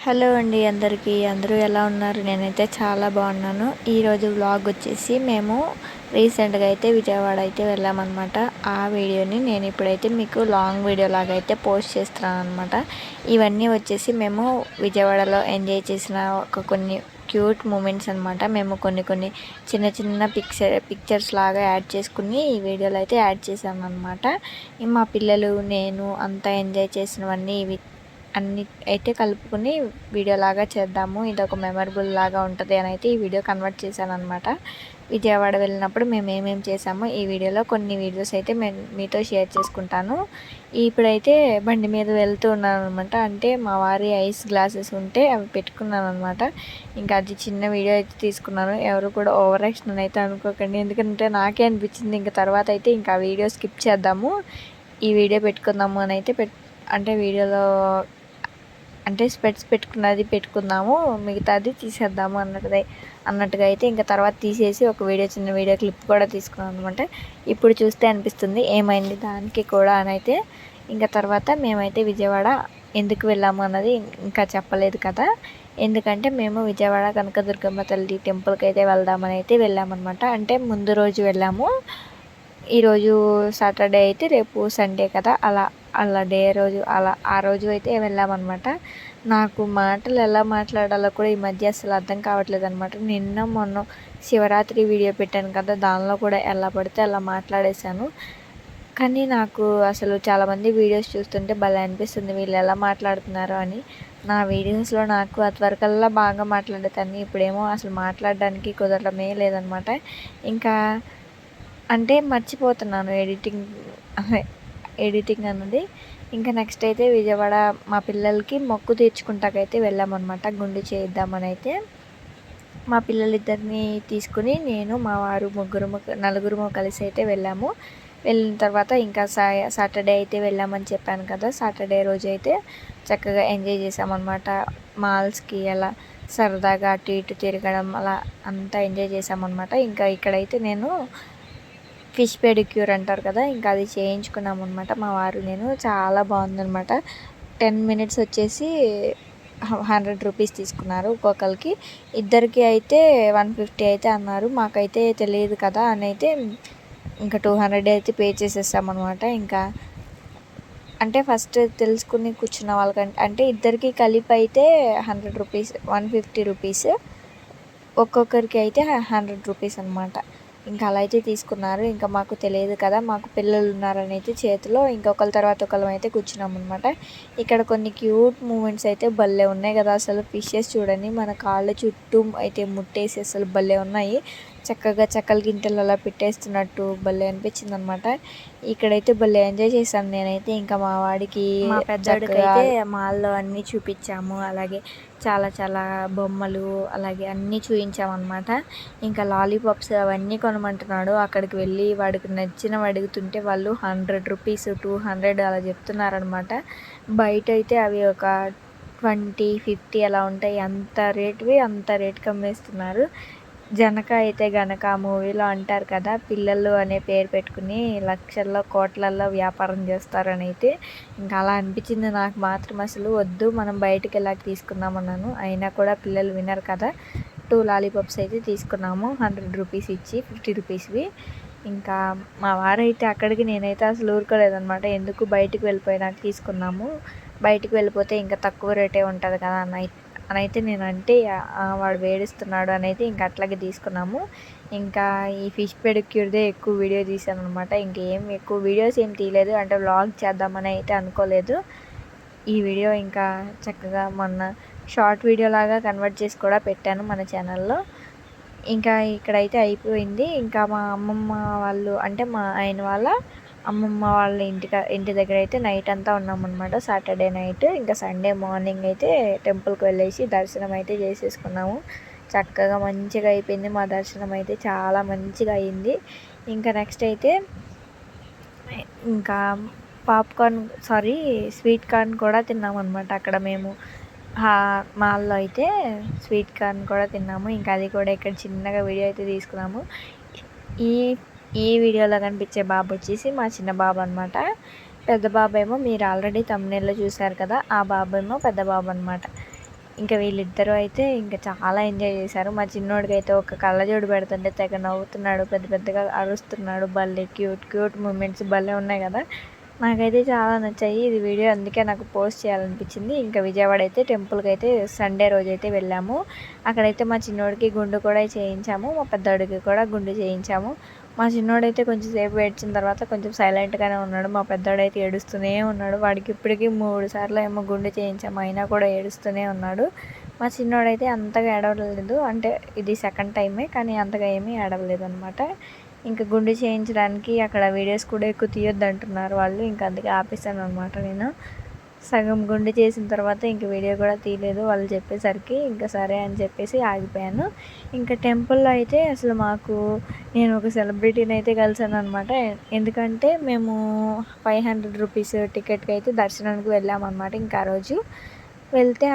Hello అండి అందరికీ. అందరూ ఎలా ఉన్నారు? నేనైతే చాలా బాగున్నాను. ఈరోజు వ్లాగ్ వచ్చేసి మేము రీసెంట్గా అయితే విజయవాడ అయితే వెళ్ళామన్నమాట. ఆ వీడియోని నేను ఇప్పుడైతే మీకు లాంగ్ వీడియో లాగా అయితే పోస్ట్ చేస్తున్నాను అనమాట. ఇవన్నీ వచ్చేసి మేము విజయవాడలో ఎంజాయ్ చేసిన కొన్ని క్యూట్ మూమెంట్స్ అనమాట. మేము కొన్ని చిన్న చిన్న పిక్చర్స్ లాగా యాడ్ చేసుకుని ఈ వీడియోలో అయితే యాడ్ చేసాము అనమాట. మా పిల్లలు నేను అంతా ఎంజాయ్ చేసినవన్నీ ఇవి అన్ని అయితే కలుపుకొని వీడియో లాగా చేద్దాము, ఇదొక మెమరబుల్ లాగా ఉంటుంది అని అయితే ఈ వీడియో కన్వర్ట్ చేశాను అనమాట. విజయవాడ వెళ్ళినప్పుడు మేము ఏమేమి చేసామో ఈ వీడియోలో కొన్ని వీడియోస్ అయితే మీతో షేర్ చేసుకుంటాను. ఇప్పుడైతే బండి మీద వెళ్తూ ఉన్నాను అనమాట. అంటే మా వారి ఐస్ గ్లాసెస్ ఉంటే అవి పెట్టుకున్నాను అనమాట. ఇంకా అది చిన్న వీడియో అయితే తీసుకున్నాను. ఎవరు కూడా ఓవర్ యాక్షన్ అయితే అనుకోకండి, ఎందుకంటే నాకే అనిపించింది ఇంకా తర్వాత అయితే ఇంకా వీడియో స్కిప్ చేద్దాము, ఈ వీడియో పెట్టుకుందాము అని అయితే అంటే వీడియోలో అంటే స్పెట్స్ పెట్టుకుందాము, మిగతాది తీసేద్దాము అన్నట్టుగా అయితే ఇంకా తర్వాత తీసేసి ఒక చిన్న వీడియో క్లిప్ కూడా తీసుకున్నాను అనమాట. ఇప్పుడు చూస్తే అనిపిస్తుంది ఏమైంది దానికి కూడా అని అయితే. ఇంకా తర్వాత మేమైతే విజయవాడ ఎందుకు వెళ్ళాము అన్నది ఇంకా చెప్పలేదు కదా. ఎందుకంటే మేము విజయవాడ కనకదుర్గమ్మ తల్లి టెంపుల్కి అయితే వెళ్దామని అయితే వెళ్ళామన్నమాట. అంటే ముందు రోజు వెళ్ళాము, ఈరోజు సాటర్డే అయితే రేపు సండే కదా, అలా డే రోజు ఆ రోజు అయితే వెళ్ళామన్నమాట. నాకు మాటలు ఎలా మాట్లాడాలో కూడా ఈ మధ్య అసలు అర్థం కావట్లేదు అనమాట. నిన్న మొన్న శివరాత్రి వీడియో పెట్టాను కదా, దానిలో కూడా ఎలా పడితే అలా మాట్లాడేశాను. కానీ నాకు అసలు చాలామంది వీడియోస్ చూస్తుంటే భలే అనిపిస్తుంది వీళ్ళు ఎలా మాట్లాడుతున్నారు అని. నా వీడియోస్లో నాకు అదివరకల్లా బాగా మాట్లాడేదాన్ని, ఇప్పుడేమో అసలు మాట్లాడడానికి కుదరడమే లేదనమాట. ఇంకా అంటే మర్చిపోతున్నాను ఎడిటింగ్ అన్నది. ఇంకా నెక్స్ట్ అయితే విజయవాడ మా పిల్లలకి మొక్కు తీర్చుకుంటాకైతే వెళ్ళామన్నమాట, గుండు చేయిద్దామని అయితే. మా పిల్లలిద్దరిని తీసుకుని నేను మా వారు నలుగురు కలిసి అయితే వెళ్ళాము. వెళ్ళిన తర్వాత ఇంకా సాటర్డే అయితే వెళ్ళామని చెప్పాను కదా, సాటర్డే రోజు అయితే చక్కగా ఎంజాయ్ చేసామన్నమాట. మాల్స్కి అలా సరదాగా అటు ఇటు తిరగడం అలా అంతా ఎంజాయ్ చేసామన్నమాట. ఇంకా ఇక్కడైతే నేను ఫిష్ పెడిక్యూర్ అంటారు కదా, ఇంకా అది చేయించుకున్నాము అనమాట మా వారు నేను. చాలా బాగుందనమాట. 10 మినిట్స్ వచ్చేసి 100 రూపీస్ తీసుకున్నారు ఒక్కొక్కరికి. ఇద్దరికి అయితే 150 అయితే అన్నారు. మాకైతే తెలియదు కదా అని అయితే ఇంకా 200 అయితే పే చేసేసామన్నమాట. ఇంకా అంటే ఫస్ట్ తెలుసుకుని కూర్చున్న వాళ్ళకంటే అంటే ఇద్దరికి కలిపి అయితే 100 రూపీస్ 150 రూపీస్, ఒక్కొక్కరికి అయితే 100 రూపీస్ అనమాట. ఇంకా అలా అయితే తీసుకున్నారు. ఇంకా మాకు తెలియదు కదా, మాకు పిల్లలు ఉన్నారని అయితే చేతిలో ఇంకొకరి తర్వాత ఒకళ్ళం అయితే కూర్చున్నాం అనమాట. ఇక్కడ కొన్ని క్యూట్ మూమెంట్స్ అయితే భలే ఉన్నాయి కదా. అసలు ఫిషెస్ చూడండి మన కాళ్ళ చుట్టూ అయితే ముట్టేసి అసలు భలే ఉన్నాయి. చక్కగా చక్కల గింటలు అలా పెట్టేస్తున్నట్టు భలే అనిపించింది అనమాట. ఇక్కడైతే భలే ఎంజాయ్ చేశాను నేనైతే. ఇంకా మా వాడికి మా పెద్దవాడికి అయితే మాల్లో అన్నీ చూపించాము, అలాగే చాలా చాలా బొమ్మలు అలాగే అన్నీ చూపించామన్నమాట. ఇంకా లాలీపాప్స్ అవన్నీ కొనమంటున్నాడు. అక్కడికి వెళ్ళి వాడికి నచ్చినవి అడుగుతుంటే వాళ్ళు 100 రూపీస్ 200 అలా చెప్తున్నారనమాట. బయట అయితే అవి ఒక 20, 50 అలా ఉంటాయి. అంత రేటుకి అమ్మేస్తున్నారు. జనక అయితే గనక మూవీలో అంటారు కదా, పిల్లలు అనే పేరు పెట్టుకుని లక్షల్లో కోట్లల్లో వ్యాపారం చేస్తారని అయితే. ఇంకా అలా అనిపించింది నాకు మాత్రం. అసలు వద్దు మనం బయటికి వెళ్ళాక తీసుకుందామన్నాను, అయినా కూడా పిల్లలు వినరు కదా. 2 లాలీపాప్స్ అయితే తీసుకున్నాము 100 రూపీస్ ఇచ్చి, 50 రూపీస్వి. ఇంకా మా వారైతే అక్కడికి, నేనైతే అసలు ఊరుకోలేదనమాట. ఎందుకు బయటికి వెళ్ళిపోయినాక తీసుకున్నాము, బయటికి వెళ్ళిపోతే ఇంకా తక్కువ రేటే ఉంటుంది కదా అని అయితే నేను అంటే వాడు వేడిస్తున్నాడు అని అయితే ఇంకా అట్లాగే తీసుకున్నాము. ఇంకా ఈ ఫిష్ పెడిక్యూర్దే ఎక్కువ వీడియో తీసాను అనమాట. ఇంకేం ఎక్కువ వీడియోస్ ఏం తీయలేదు, అంటే వ్లాగ్ చేద్దామని అయితే అనుకోలేదు. ఈ వీడియో ఇంకా చక్కగా మొన్న షార్ట్ వీడియో లాగా కన్వర్ట్ చేసి కూడా పెట్టాను మన ఛానల్లో. ఇంకా ఇక్కడైతే అయిపోయింది. ఇంకా మా అమ్మమ్మ వాళ్ళు అంటే మా ఆయన వాళ్ళ అమ్మమ్మ వాళ్ళ ఇంటి దగ్గర అయితే నైట్ అంతా ఉన్నామన్నమాట, సాటర్డే నైట్. ఇంకా సండే మార్నింగ్ అయితే టెంపుల్కి వెళ్ళేసి దర్శనం అయితే చేసేసుకున్నాము. చక్కగా మంచిగా అయిపోయింది మా దర్శనం అయితే, చాలా మంచిగా అయింది. ఇంకా నెక్స్ట్ అయితే ఇంకా స్వీట్ కార్న్ కూడా తిన్నామన్నమాట అక్కడ మేము. మాల్లో అయితే స్వీట్ కార్న్ కూడా తిన్నాము. ఇంకా అది కూడా ఇక్కడ చిన్నగా వీడియో అయితే తీసుకున్నాము. ఈ వీడియోలో కనిపించే బాబు వచ్చేసి మా చిన్న బాబు అనమాట. పెద్ద బాబు ఏమో మీరు ఆల్రెడీ థంబ్నెయిల్లో చూశారు కదా, ఆ బాబు ఏమో పెద్ద బాబు అనమాట. ఇంకా వీళ్ళిద్దరూ అయితే ఇంకా చాలా ఎంజాయ్ చేశారు. మా చిన్నోడికి అయితే ఒక కళ్ళజోడు పెడుతుంటే తెగ నవ్వుతున్నాడు, పెద్ద పెద్దగా అరుస్తున్నాడు. భలే క్యూట్ క్యూట్ మూమెంట్స్ భలే ఉన్నాయి కదా. నాకైతే చాలా నచ్చాయి. ఇది వీడియో అందుకే నాకు పోస్ట్ చేయాలనిపించింది. ఇంకా విజయవాడ అయితే టెంపుల్కి అయితే సండే రోజైతే వెళ్ళాము. అక్కడైతే మా చిన్నోడికి గుండు కూడా చేయించాము, మా పెద్దోడికి కూడా గుండు చేయించాము. మా చిన్నోడైతే కొంచెం సేపు ఏడ్చిన తర్వాత కొంచెం సైలెంట్గానే ఉన్నాడు. మా పెద్దోడైతే ఏడుస్తూనే ఉన్నాడు. వాడికి ఇప్పటికీ 3 సార్లు ఏమో గుండు చేయించాము, అయినా కూడా ఏడుస్తూనే ఉన్నాడు. మా చిన్నోడైతే అంతగా ఏడవలేదు, అంటే ఇది సెకండ్ టైమే, కానీ అంతగా ఏమీ ఏడవలేదు అనమాట. ఇంకా గుండు చేయించడానికి అక్కడ వీడియోస్ కూడా ఎక్కువ తీయొద్దు అంటున్నారు వాళ్ళు, ఇంకా అందుకే ఆపేసాను అనమాట. నేను సగం గుండు చేసిన తర్వాత ఇంక వీడియో కూడా తీయలేదు వాళ్ళు చెప్పేసరికి, ఇంకా సరే అని చెప్పేసి ఆగిపోయాను. ఇంకా టెంపుల్లో అయితే అసలు నేను ఒక సెలబ్రిటీని అయితే కలిసాను అనమాట. ఎందుకంటే మేము 500 రూపీస్ టికెట్కి అయితే దర్శనానికి వెళ్ళామన్నమాట. ఇంకా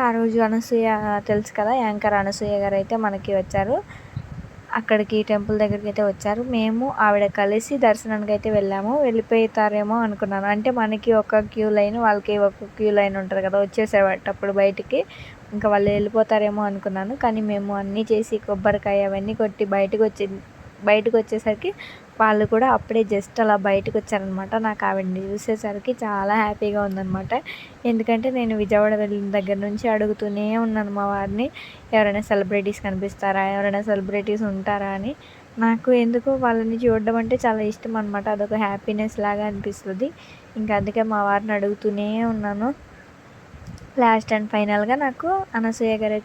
ఆ రోజు అనసూయ తెలుసు కదా, యాంకర్ అనసూయ గారు అయితే మనకి వచ్చారు, అక్కడికి టెంపుల్ దగ్గరికి అయితే వచ్చారు. మేము ఆవిడ కలిసి దర్శనానికి అయితే వెళ్ళాము. వెళ్ళిపోతారేమో అనుకున్నాను, అంటే మనకి ఒక క్యూ లైన్, వాళ్ళకి ఒక క్యూ లైన్ ఉంటుంది కదా, వచ్చేసేటప్పుడు బయటికి ఇంకా వాళ్ళు వెళ్ళిపోతారేమో అనుకున్నాను. కానీ మేము అన్నీ చేసి కొబ్బరికాయ అవన్నీ కొట్టి బయటకు వచ్చేసరికి వాళ్ళు కూడా అప్పుడే జస్ట్ అలా బయటకు వచ్చారనమాట. నాకు ఆవిడని చూసేసరికి చాలా హ్యాపీగా ఉందనమాట. ఎందుకంటే నేను విజయవాడ వెళ్ళిన దగ్గర నుంచి అడుగుతూనే ఉన్నాను మా వారిని, ఎవరైనా సెలబ్రిటీస్ కనిపిస్తారా, ఎవరైనా సెలబ్రిటీస్ ఉంటారా అని. నాకు ఎందుకో వాళ్ళని చూడడం అంటే చాలా ఇష్టం అనమాట. అదొక హ్యాపీనెస్ లాగా అనిపిస్తుంది. ఇంకా అందుకే మా వారిని అడుగుతూనే ఉన్నాను. లాస్ట్ అండ్ ఫైనల్గా నాకు అనసూయ గారు